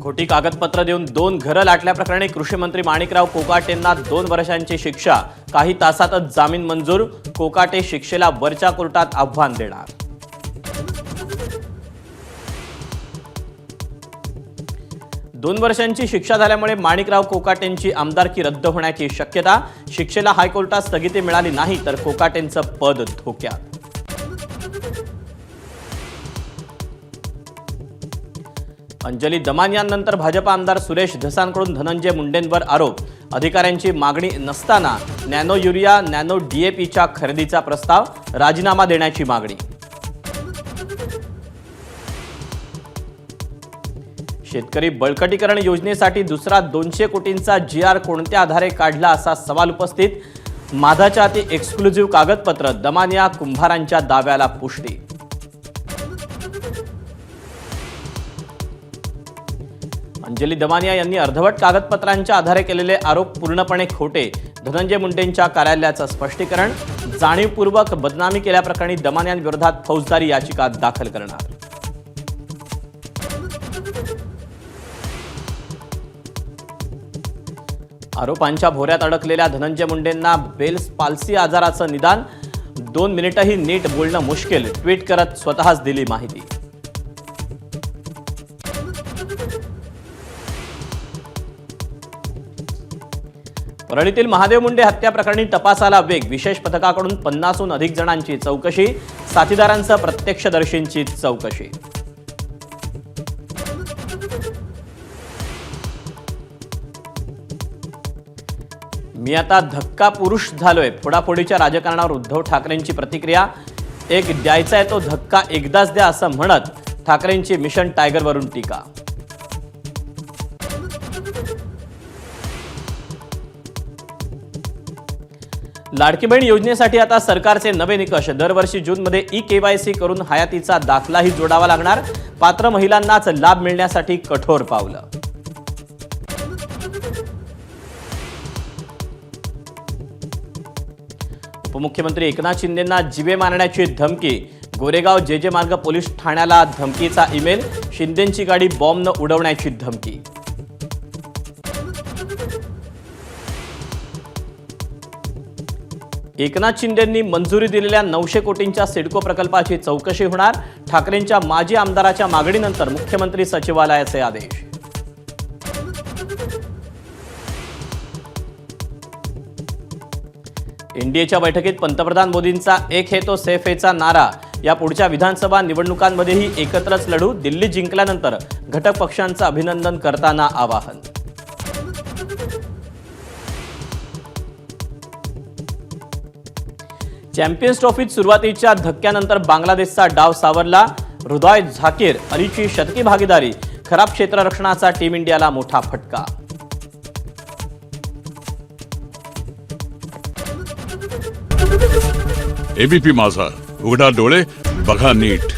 खोटी कागदपत्र देऊन 2 घरं लाटल्याप्रकरणी कृषी मंत्री माणिकराव कोकाटेंना 2 वर्षांची शिक्षा, काही तासातच जामीन मंजूर। कोकाटे शिक्षेला वरच्या कोर्टात आव्हान देणार। दोन वर्षांची शिक्षा झाल्यामुळे माणिकराव कोकाटेंची आमदारकी रद्द होण्याची शक्यता। शिक्षेला हायकोर्टात स्थगिती मिळाली नाही तर कोकाटेंचं पद धोक्यात। अंजली दमानियांनंतर भाजप आमदार सुरेश धसांकडून धनंजय मुंडेंवर आरोप। अधिकाऱ्यांची मागणी नसताना नॅनो युरिया, नॅनो डीएपीच्या खरेदीचा प्रस्ताव, राजीनामा देण्याची मागणी। शेतकरी बळकटीकरण योजनेसाठी दुसरा 200 कोटींचा जीआर कोणत्या आधारे काढला असा सवाल उपस्थित। माधाच्या हाती एक्सक्लुझिव्ह कागदपत्र, दमानिया कुंभारांच्या दाव्याला पुष्टी। अंजली दमानिया यांनी अर्धवट कागदपत्रांच्या आधारे केलेले आरोप पूर्णपणे खोटे। धनंजय मुंडेंच्या कार्यालयाचं स्पष्टीकरण। जाणीवपूर्वक बदनामी केल्याप्रकरणी दमानियांविरोधात फौजदारी याचिका दाखल करणार। आरोपांच्या भोऱ्यात अडकलेल्या धनंजय मुंडेंना बेल्स पाल्सी आजाराचं निदान। 2 मिनिटंही नीट बोलणं मुश्किल, ट्विट करत स्वतःच दिली माहिती। परळीतील महादेव मुंडे हत्या प्रकरणी तपासाला वेग। विशेष पथकाकडून 50हून अधिक जणांची चौकशी, साथीदारांसह प्रत्यक्षदर्शींची चौकशी। मी आता धक्का पुरुष झालोय, फोडाफोडीच्या राजकारणावर उद्धव ठाकरेंची प्रतिक्रिया। एक द्यायचा आहे तो धक्का एकदाच द्या असं म्हणत ठाकरेंची मिशन टायगरवरून टीका। लाडकी बहीण योजनेसाठी आता सरकारचे नवे निकष। दरवर्षी जूनमध्ये ई-केवायसी करून हयातीचा दाखलाही जोडावा लागणार। पात्र महिलांनाच लाभ मिळण्यासाठी कठोर पावलं। उपमुख्यमंत्री एकनाथ शिंदेंना जीवे मारण्याची धमकी। गोरेगाव जे मार्ग पोलीस ठाण्याला धमकीचा ईमेल। शिंदेंची गाडी बॉम्बनं उडवण्याची धमकी। एकनाथ शिंदेंनी मंजुरी दिलेल्या 900 कोटींच्या सिडको प्रकल्पाची चौकशी होणार। ठाकरेंच्या माजी आमदाराच्या मागणीनंतर मुख्यमंत्री सचिवालयाचे आदेश। एनडीएच्या बैठकीत पंतप्रधान मोदींचा एक है तो सेफ हेचा नारा। या पुढच्या विधानसभा निवडणुकांमध्येही एकत्रच लढू। दिल्ली जिंकल्यानंतर घटक पक्षांचं अभिनंदन करताना आवाहन। चॅम्पियन्स ट्रॉफीत सुरुवातीच्या धक्क्यानंतर बांगलादेशचा डाव सावरला। हृदय झाकीर अलीची शतकी भागीदारी। खराब क्षेत्ररक्षणाचा टीम इंडियाला मोठा फटका। एबीपी माझा, उघडा डोळे बघा नीट।